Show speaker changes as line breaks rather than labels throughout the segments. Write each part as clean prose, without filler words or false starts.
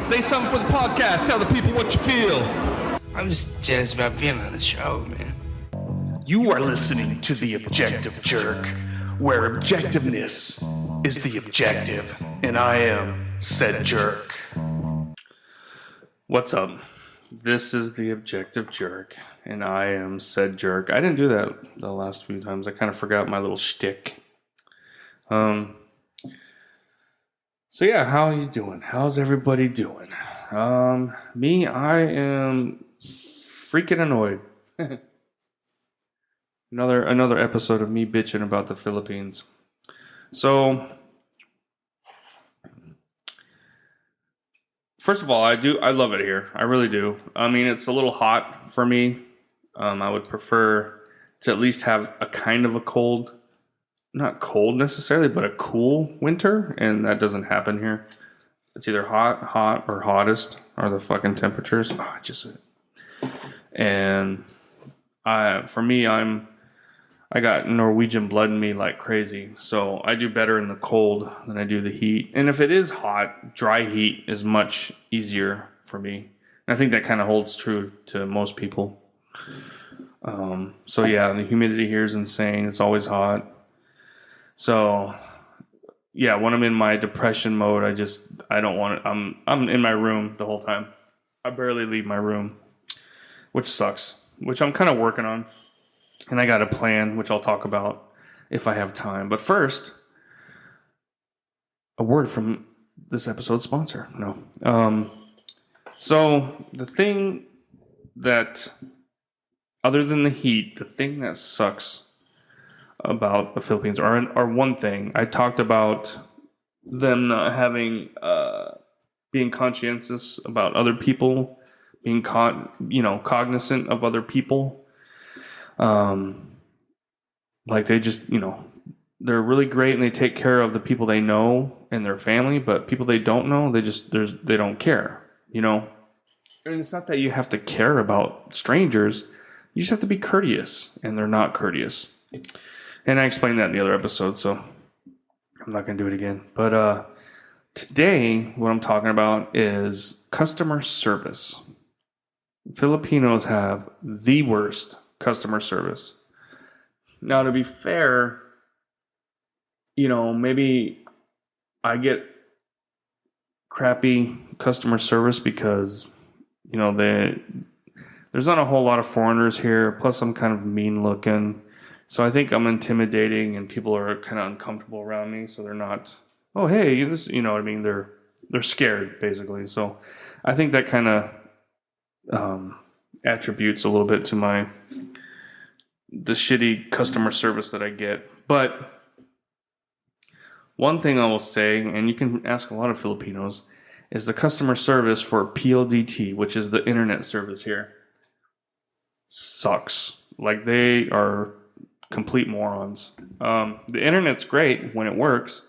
Say something for the podcast. Tell the people what you feel.
I'm just jazzed about being on the show, man.
You are listening to The Objective Jerk, where objectiveness is the objective, and I am said jerk. What's up? This is The Objective Jerk, and I am said jerk. I didn't do that the last few times. I kind of forgot my little shtick. So yeah, how are you doing? How's everybody doing? Me, I am freaking annoyed. Another episode of me bitching about the Philippines. So, first of all, I love it here. I really do. I mean, it's a little hot for me. I would prefer to at least have a kind of a cold, not cold necessarily, but a cool winter, and that doesn't happen here. It's either hot, or hottest, or the fucking temperatures. And I got Norwegian blood in me like crazy, so I do better in the cold than I do the heat. And if it is hot, dry heat is much easier for me. And I think that kind of holds true to most people. So yeah, the humidity here is insane. It's always hot. So yeah, when I'm in my depression mode, I don't want it. I'm in my room the whole time. I barely leave my room, which sucks, which I'm kind of working on. And I got a plan, which I'll talk about if I have time. But first, a word from this episode's sponsor. No. So the thing that, other than the heat, the thing that sucks about the Philippines are one thing. I talked about them not having, being conscientious about other people, being cognizant of other people. Like they just, they're really great and they take care of the people they know and their family, but people they don't know, they don't care, And it's not that you have to care about strangers. You just have to be courteous, and they're not courteous. And I explained that in the other episode, so I'm not going to do it again. But, today, what I'm talking about is customer service. Filipinos have the worst customer service. Now, to be fair, maybe I get crappy customer service because, there's not a whole lot of foreigners here. Plus, I'm kind of mean looking. So I think I'm intimidating and people are kind of uncomfortable around me. So they're not, oh, hey, this, you know what I mean? They're scared, basically. So I think that kind of attributes a little bit to the shitty customer service that I get. But one thing I will say, and you can ask a lot of Filipinos, is the customer service for PLDT, which is the internet service here, sucks. Like, they are complete morons. The internet's great when it works,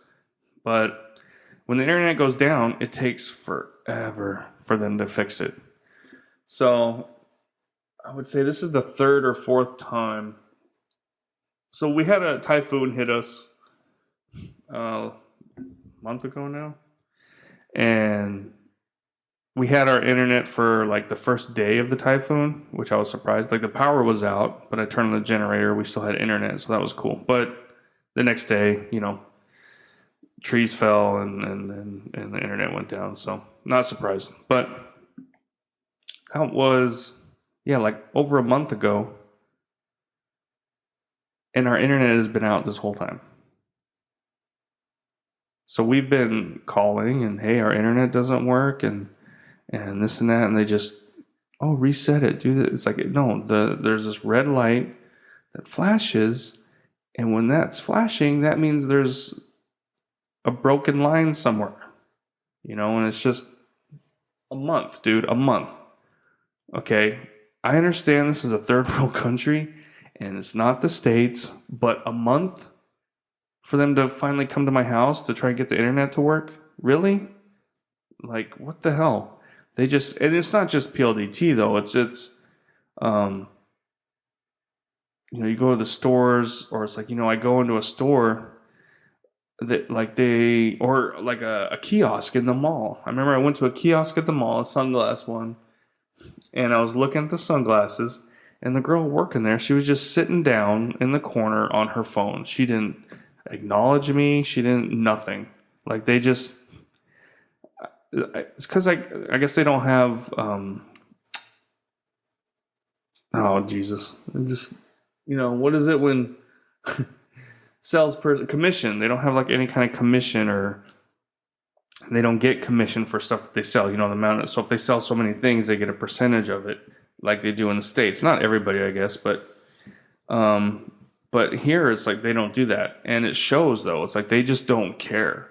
but when the internet goes down, it takes forever for them to fix it. So I would say this is the third or fourth time. So we had a typhoon hit us a month ago now. And we had our internet for like the first day of the typhoon, which I was surprised. Like the power was out, but I turned on the generator. We still had internet, so that was cool. But the next day, trees fell and the internet went down. So not surprised. But that was... like over a month ago, and our internet has been out this whole time. So we've been calling and, hey, our internet doesn't work and this and that, and they just, reset it, do this. It's like, no, there's this red light that flashes, and when that's flashing, that means there's a broken line somewhere, and it's just a month, dude, a month. Okay. I understand this is a third world country and it's not the States, but a month for them to finally come to my house to try and get the internet to work? Really? Like, what the hell? And it's not just PLDT though. It's you go to the stores, or it's like, I go into a store or like a kiosk in the mall. I remember I went to a kiosk at the mall, a sunglass one, and I was looking at the sunglasses, and the girl working there, she was just sitting down in the corner on her phone. She didn't acknowledge me. She didn't nothing. Like they just, it's because I guess they don't have. Oh Jesus! Just what is it when salesperson commission? They don't have like any kind of commission, or they don't get commission for stuff that they sell. The amount. So if they sell so many things, they get a percentage of it, like they do in the States. Not everybody, I guess, but here it's like they don't do that, and it shows though. It's like they just don't care.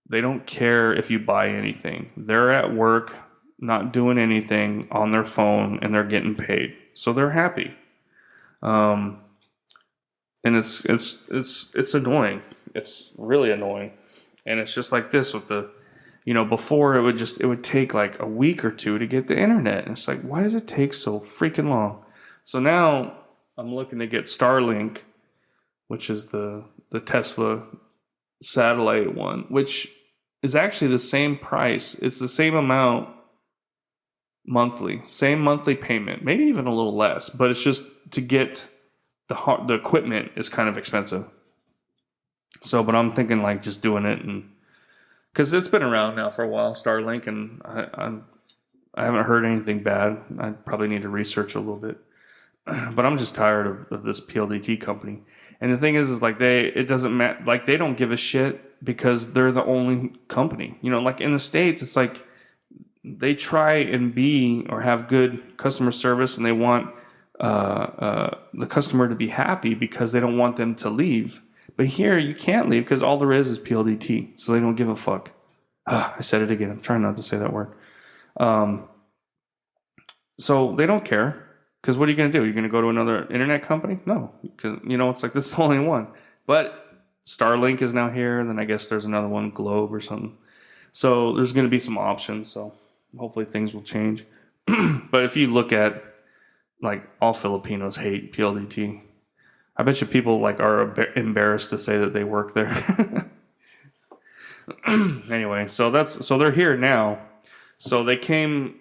They don't care if you buy anything. They're at work, not doing anything on their phone, and they're getting paid, so they're happy. And it's annoying. It's really annoying, and it's just like this with the, before it would take like a week or two to get the internet, and it's like, why does it take so freaking long? So now I'm looking to get Starlink, which is the Tesla satellite one, which is actually the same price. It's the same amount monthly, same monthly payment, maybe even a little less, but it's just to get the equipment is kind of expensive. So, but I'm thinking like just doing it, and because it's been around now for a while, Starlink, and I haven't heard anything bad. I probably need to research a little bit, but I'm just tired of this PLDT company. And the thing is like it doesn't matter. Like they don't give a shit because they're the only company. Like in the States, it's like they try and be or have good customer service, and they want the customer to be happy because they don't want them to leave. But here you can't leave because all there is PLDT, so they don't give a fuck. I said it again. I'm trying not to say that word. So they don't care. Because what are you going to do? You're going to go to another internet company? No. Because, it's like this is the only one. But Starlink is now here. And then I guess there's another one, Globe or something. So there's going to be some options. So hopefully things will change. But if you look at, like, all Filipinos hate PLDT. I bet you people, like, are embarrassed to say that they work there. Anyway, so they're here now. So they came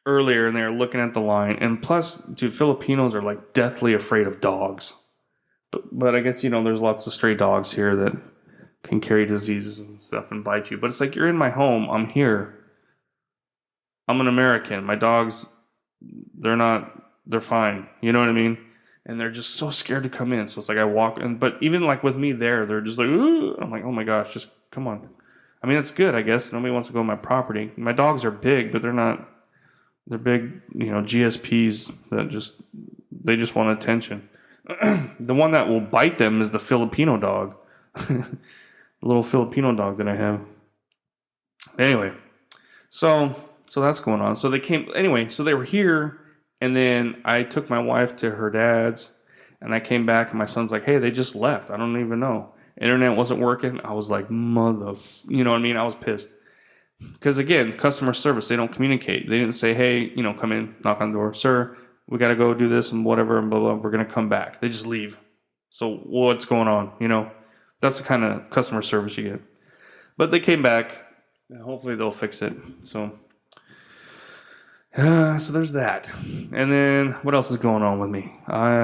earlier and they were looking at the line, and plus, dude, Filipinos are like deathly afraid of dogs. But I guess there's lots of stray dogs here that can carry diseases and stuff and bite you. But it's like, you're in my home. I'm here. I'm an American. My dogs, they're fine. You know what I mean? And they're just so scared to come in. So it's like I walk in, but even like with me there, they're just like, ooh. I'm like, oh my gosh, just come on. I mean, it's good, I guess. Nobody wants to go on my property. My dogs are big, but they're not. They're big, GSPs that they just want attention. The one that will bite them is the Filipino dog. The little Filipino dog that I have. Anyway, so that's going on. So they were here, and then I took my wife to her dad's, and I came back, and my son's like, hey, they just left. I don't even know. Internet wasn't working. I was like, you know what I mean? I was pissed. Because again, customer service, they don't communicate. They didn't say, hey, come in, knock on the door. Sir, we got to go do this and whatever, and blah, blah, we're going to come back. They just leave. So what's going on? That's the kind of customer service you get. But they came back, and hopefully they'll fix it. So there's that. And then what else is going on with me? I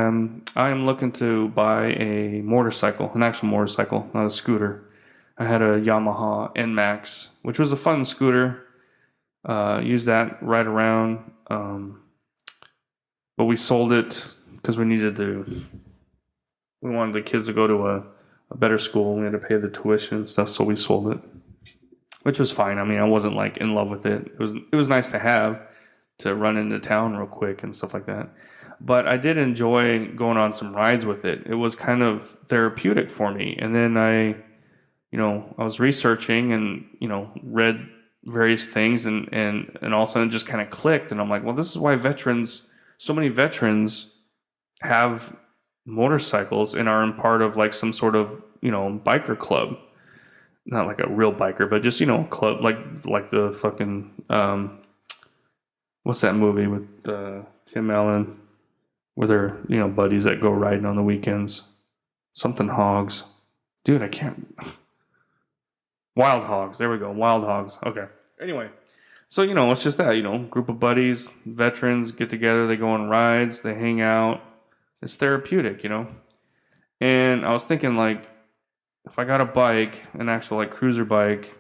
am looking to buy a motorcycle, an actual motorcycle, not a scooter. I had a Yamaha NMAX, which was a fun scooter. Used that right around. But we sold it because we wanted the kids to go to a better school. We had to pay the tuition and stuff, so we sold it, which was fine. I mean, I wasn't like in love with it. It was nice to have to run into town real quick and stuff like that. But I did enjoy going on some rides with it. It was kind of therapeutic for me. And then I was researching and, read various things and all of a sudden it just kind of clicked. And I'm like, well, this is why so many veterans have motorcycles and are in part of like some sort of, biker club. Not like a real biker, but just, club, like the fucking, what's that movie with Tim Allen where they're, buddies that go riding on the weekends? Something Hogs. Dude, I can't. Wild hogs. There we go. Wild hogs. Okay. Anyway, so, it's just that, group of buddies, veterans get together, they go on rides, they hang out. It's therapeutic, And I was thinking, like, if I got a bike, an actual, like, cruiser bike,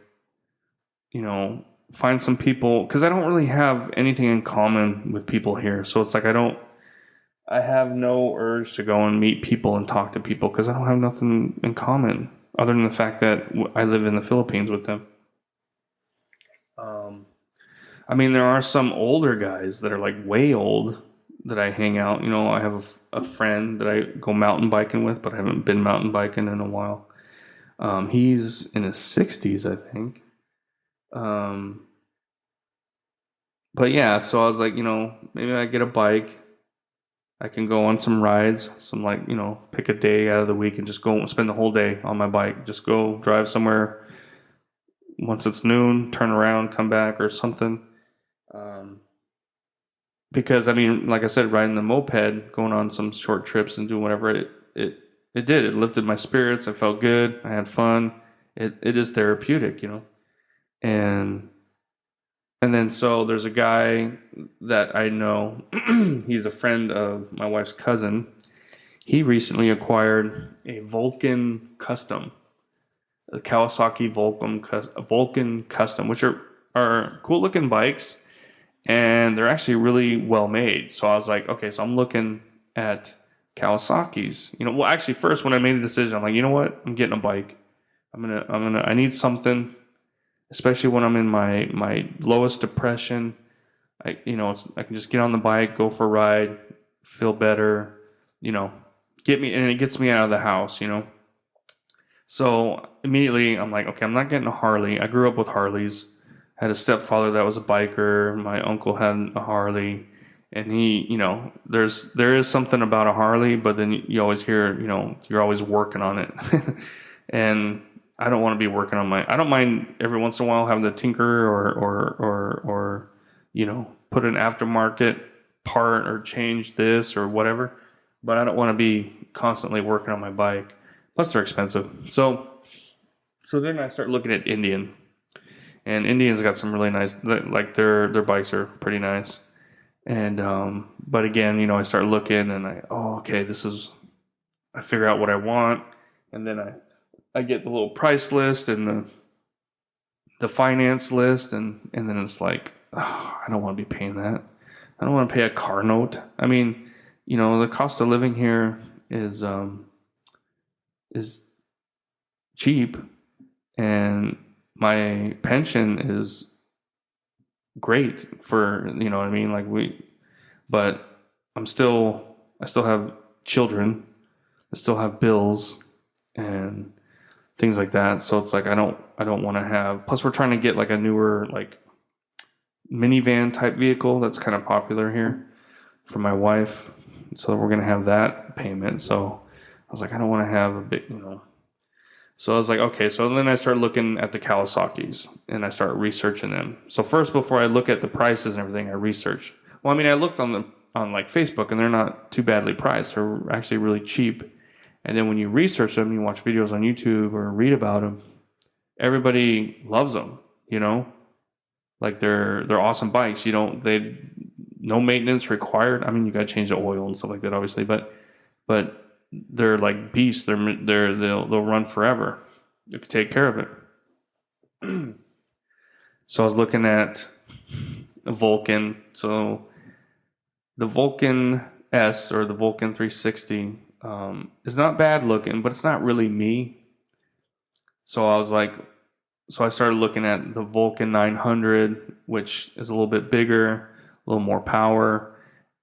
find some people, because I don't really have anything in common with people here. So it's like I have no urge to go and meet people and talk to people because I don't have nothing in common other than the fact that I live in the Philippines with them. I mean, there are some older guys that are like way old that I hang out. I have a friend that I go mountain biking with, but I haven't been mountain biking in a while. He's in his 60s, I think. But yeah, so I was like, maybe I get a bike. I can go on some rides, pick a day out of the week and just go and spend the whole day on my bike. Just go drive somewhere. Once it's noon, turn around, come back or something. Because I mean, like I said, riding the moped, going on some short trips and doing whatever, it did. It lifted my spirits. I felt good. I had fun. It is therapeutic, And then so there's a guy that I know. He's a friend of my wife's cousin. He recently acquired a Vulcan Custom, a Kawasaki Vulcan Custom, which are cool looking bikes, and they're actually really well made. So I was like, okay, so I'm looking at Kawasaki's. Well, actually, first when I made the decision, I'm like, you know what? I'm getting a bike. I need something. Especially when I'm in my lowest depression, I can just get on the bike, go for a ride, feel better, it gets me out of the house, So immediately I'm like, okay, I'm not getting a Harley. I grew up with Harleys. I had a stepfather that was a biker. My uncle had a Harley, and he, there is something about a Harley, but then you always hear, you're always working on it, and I don't want to be working on I don't mind every once in a while having to tinker or put an aftermarket part or change this or whatever, but I don't want to be constantly working on my bike. Plus they're expensive. So then I start looking at Indian, and Indian's got some really nice, like their bikes are pretty nice. And, but again, I start looking and okay, I figure out what I want, and then I get the little price list and the finance list, and then it's like, I don't want to be paying that. I don't want to pay a car note. I mean, the cost of living here is cheap, and my pension is great for, what I mean? But I still have children. I still have bills and things like that. So it's like I don't want to have. Plus, we're trying to get like a newer like minivan type vehicle that's kind of popular here for my wife. So we're gonna have that payment. So I was like, I don't want to have a big, So I was like, okay. So then I started looking at the Kawasaki's and I start researching them. So first, before I look at the prices and everything, I researched. Well, I mean, I looked on like Facebook, and they're not too badly priced. They're actually really cheap. And then when you research them, you watch videos on YouTube or read about them, everybody loves them, Like they're awesome bikes. No maintenance required. I mean, you got to change the oil and stuff like that, obviously, but they're like beasts. They'll run forever if you take care of it. So I was looking at a Vulcan. So the Vulcan S or the Vulcan 360 is not bad looking, but it's not really me. So I started looking at the Vulcan 900, which is a little bit bigger, a little more power,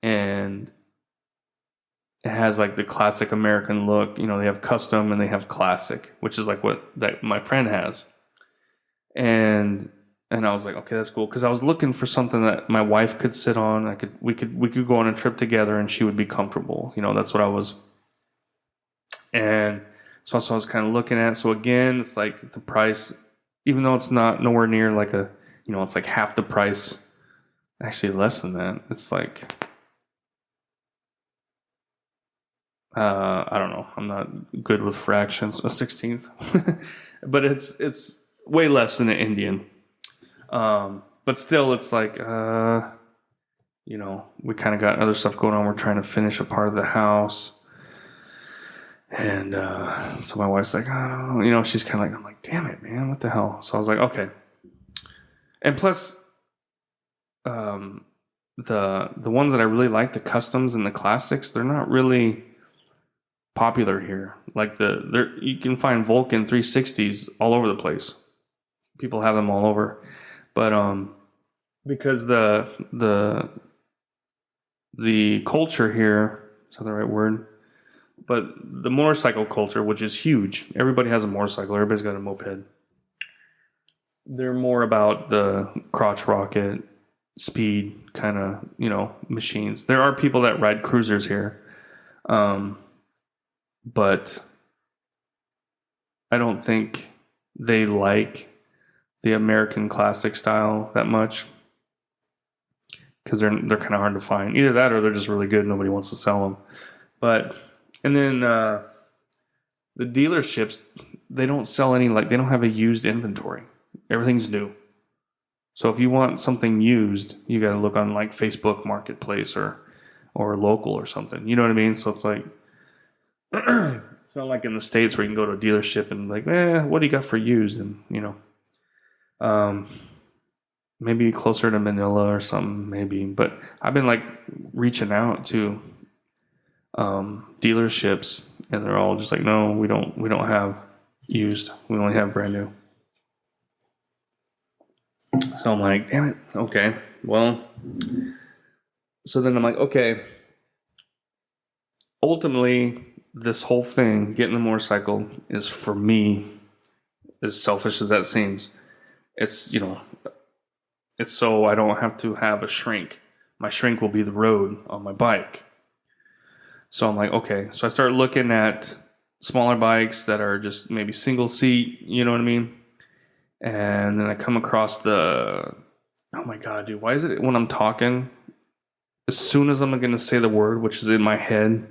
and it has like the classic American look. They have custom and they have classic, which is like what that my friend has. And I was like, okay, that's cool, because I was looking for something that my wife could sit on. We could go on a trip together and she would be comfortable. That's what I was. And so that's what I was kind of looking at. So again, it's like the price, even though it's not nowhere near like it's like half the price, actually less than that. It's like, I don't know. I'm not good with fractions. A 16th, but it's way less than an Indian. But still, it's like we kind of got other stuff going on. We're trying to finish a part of the house, and so my wife's like, oh, she's kind of like, I'm like, damn it, man, what the hell? So I was like, okay. And plus, the ones that I really like, the customs and the classics, they're not really popular here. Like you can find Vulcan 360s all over the place. People have them all over, but because the culture here, is that the right word? But the motorcycle culture, which is huge, everybody has a motorcycle. Everybody's got a moped. They're more about the crotch rocket, speed kind of, machines. There are people that ride cruisers here. But I don't think they like the American classic style that much because they're kind of hard to find. Either that or they're just really good and nobody wants to sell them. And then the dealerships, they don't sell any, they don't have a used inventory. Everything's new. So if you want something used, you got to look on Facebook Marketplace or local or something. You know what I mean? So it's like, it's not like in the States where you can go to a dealership and what do you got for used? And, maybe closer to Manila or something, maybe. But I've been reaching out to dealerships and they're all just like, no, we don't have used. We only have brand new. So I'm like, damn it. Okay. Well, so then I'm like, okay. Ultimately, this whole thing, getting the motorcycle, is for me, as selfish as that seems. It's, it's so I don't have to have a shrink. My shrink will be the road on my bike. So I'm like, okay. So I start looking at smaller bikes that are just maybe single seat, you know what I mean? And then I come across oh my God, dude, why is it when I'm talking, as soon as I'm going to say the word, which is in my head,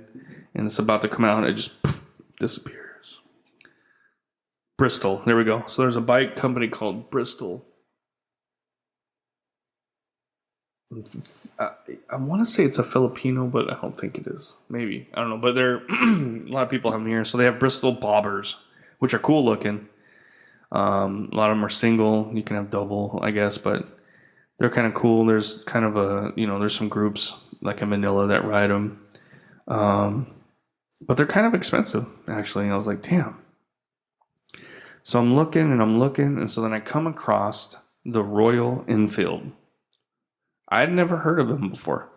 and it's about to come out, it just disappears. Bristol. There we go. So there's a bike company called Bristol. I want to say it's a Filipino, but I don't think it is. Maybe. I don't know. But a lot of people have them here. So they have Bristol bobbers, which are cool looking. A lot of them are single. You can have double, I guess, but they're kind of cool. There's kind of there's some groups like in Manila that ride them. But they're kind of expensive, actually. And I was like, damn. So I'm looking. And so then I come across the Royal Enfield. I'd never heard of them before.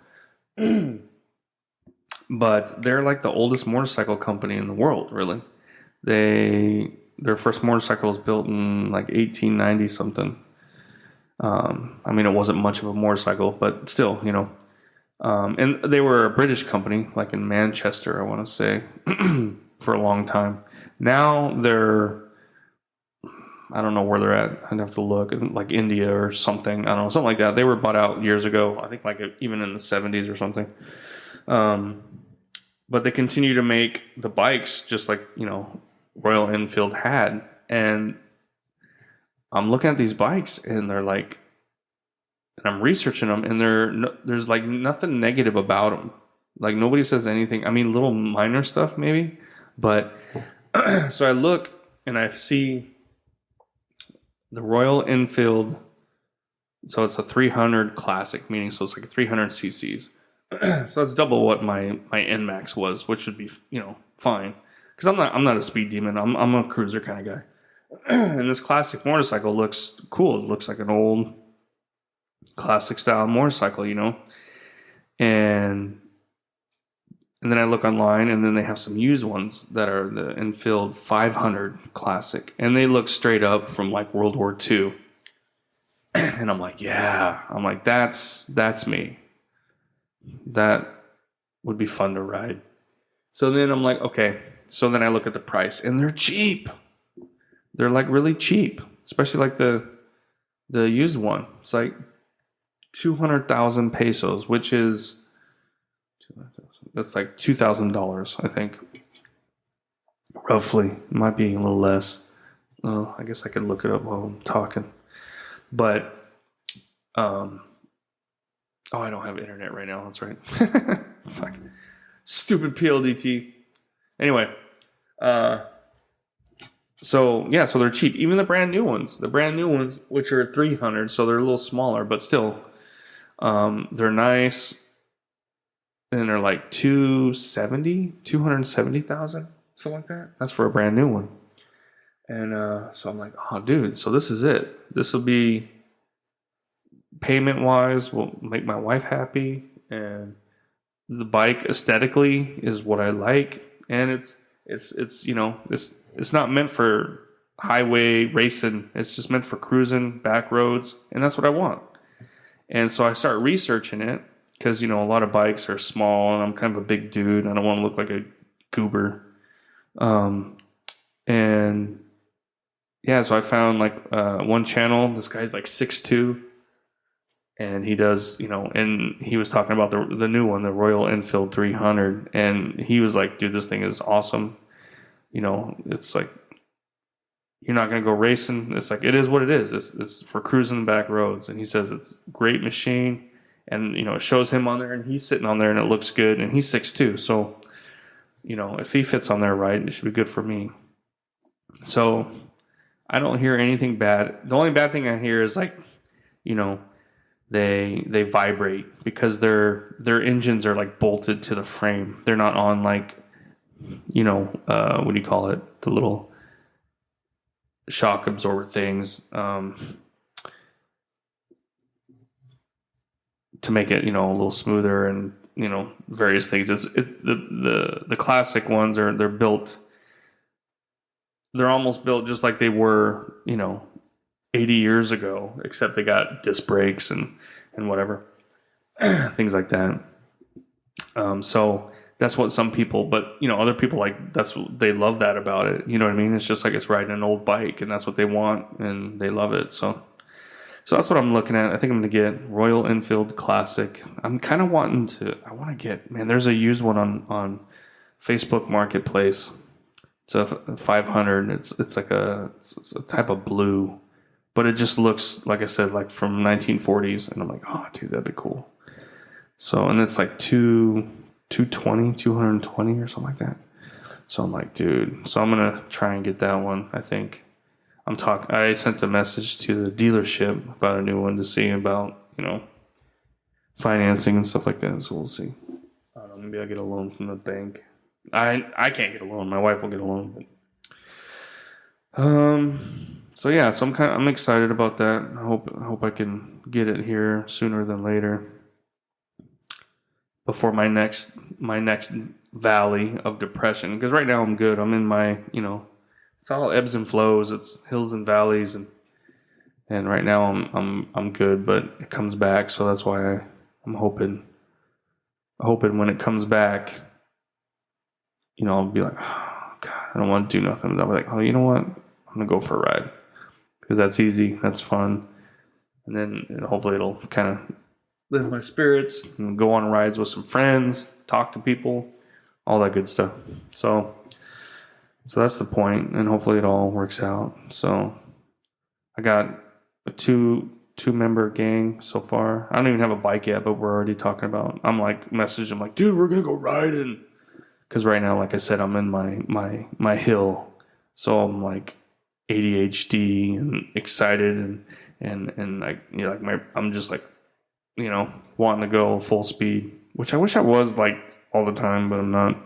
But they're like the oldest motorcycle company in the world, really. Their first motorcycle was built in 1890 something. I mean, it wasn't much of a motorcycle, but still, and they were a British company, like in Manchester, I want to say, for a long time. Now I don't know where they're at. I'd have to look, like India or something. I don't know, something like that. They were bought out years ago. I think even in the 70s or something. But they continue to make the bikes just like, Royal Enfield had. And I'm looking at these bikes and they're and I'm researching them and there's nothing negative about them. Nobody says anything. I mean, little minor stuff maybe, but so I look and I see the Royal Enfield. So it's a 300 classic, meaning so it's 300 cc's. So that's double what my NMAX was, which would be fine. Because I'm not a speed demon. I'm a cruiser kind of guy. And this classic motorcycle looks cool. It looks like an old classic style motorcycle, And then I look online, and then they have some used ones that are the Enfield 500 classic, and they look straight up from World War II. And I'm like, yeah. I'm like, that's me. That would be fun to ride. So then I'm like, okay. So then I look at the price, and they're cheap. They're really cheap, especially the used one. It's 200,000 pesos, which is That's like $2,000, I think. Roughly. It might be a little less. I guess I could look it up while I'm talking. But, I don't have internet right now. That's right. Fuck. Stupid PLDT. Anyway, so they're cheap. Even the brand new ones, which are 300, so they're a little smaller, but still, they're nice. And they're like 270,000, something like that. That's for a brand new one. And so I'm like, oh, dude, so this is it. This will be payment wise, will make my wife happy, and the bike aesthetically is what I like, and it's not meant for highway racing. It's just meant for cruising back roads, and that's what I want. And so I start researching it because a lot of bikes are small, and I'm kind of a big dude. I don't want to look like a goober. And yeah, so I found like one channel. This guy's like 6'2". And he does, and he was talking about the new one, the Royal Enfield 300. And he was like, dude, this thing is awesome. It's like, you're not going to go racing. It's like, it is what it is. It's for cruising back roads. And he says it's a great machine. And, it shows him on there and he's sitting on there and it looks good. And he's 6'2". So, if he fits on there right, it should be good for me. So I don't hear anything bad. The only bad thing I hear is like, they vibrate because their engines are like bolted to the frame. They're not on like, what do you call it? The little shock absorber things to make it, a little smoother and, various things. The classic ones they're built. They're almost built just like they were, 80 years ago, except they got disc brakes and whatever things like that. So that's what some people, but other people like they love that about it. You know what I mean? It's just like it's riding an old bike, and that's what they want, and they love it. So that's what I'm looking at. I think I'm gonna get Royal Enfield Classic. I'm kind of I want to get, man. There's a used one on Facebook Marketplace. It's a 500. It's like it's a type of blue. But it just looks, like I said, like from 1940s. And I'm like, oh, dude, that'd be cool. So, and it's like 220 or something like that. So I'm like, dude. So I'm going to try and get that one, I think. I sent a message to the dealership about a new one to see about, financing and stuff like that. So we'll see. I don't know, maybe I'll get a loan from the bank. I can't get a loan. My wife will get a loan. But, so yeah, so I'm excited about that. I hope I can get it here sooner than later, before my next valley of depression. Because right now I'm good. I'm in my it's all ebbs and flows. It's hills and valleys, and right now I'm good. But it comes back, so that's why I'm hoping when it comes back, I'll be like, oh God, I don't want to do nothing. I'll be like, oh, you know what? I'm gonna go for a ride. Because that's easy, that's fun, and then hopefully it'll kind of lift my spirits and go on rides with some friends, talk to people, all that good stuff. So that's the point, and hopefully it all works out. So I got a two-member gang so far. I don't even have a bike yet, but we're already talking about. I'm like messaging, I'm like, dude, we're gonna go riding. Because right now, like I said, I'm in my hill, so I'm like ADHD and excited and like I'm just like wanting to go full speed, which I wish I was like all the time, but I'm not.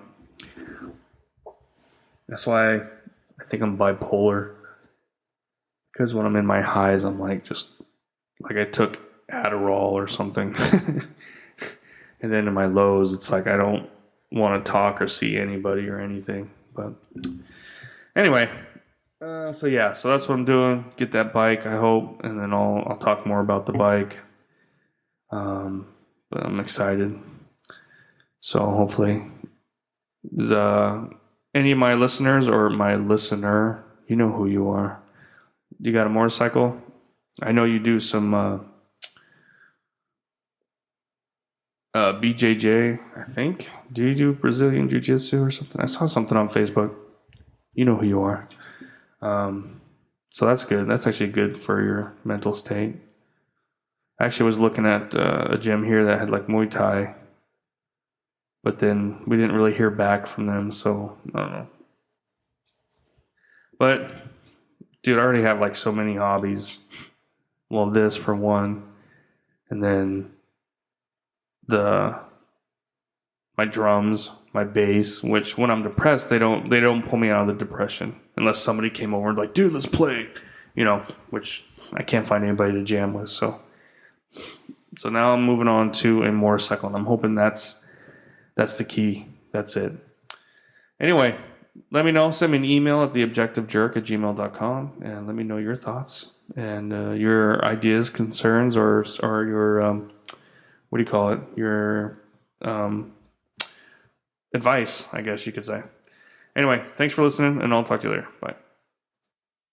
That's why I think I'm bipolar, because when I'm in my highs, I'm like just like I took Adderall or something, and then in my lows, it's like I don't want to talk or see anybody or anything. But anyway. So that's what I'm doing. Get that bike, I hope, and then I'll talk more about the bike. But I'm excited. So hopefully, any of my listeners or my listener, you know who you are. You got a motorcycle? I know you do some BJJ, I think. Do you do Brazilian Jiu-Jitsu or something? I saw something on Facebook. You know who you are. So that's good. That's actually good for your mental state. I actually was looking at a gym here that had like Muay Thai, but then we didn't really hear back from them, so I don't know. But, dude, I already have like so many hobbies. Well, this for one, and then my drums, my bass, which when I'm depressed, they don't pull me out of the depression unless somebody came over and like, dude, let's play, which I can't find anybody to jam with. So now I'm moving on to a motorcycle, and I'm hoping that's the key. That's it. Anyway, let me know. Send me an email at theobjectivejerk@gmail.com and let me know your thoughts and your ideas, concerns, or your what do you call it? Your advice, I guess you could say. Anyway, thanks for listening, and I'll talk to you later. Bye.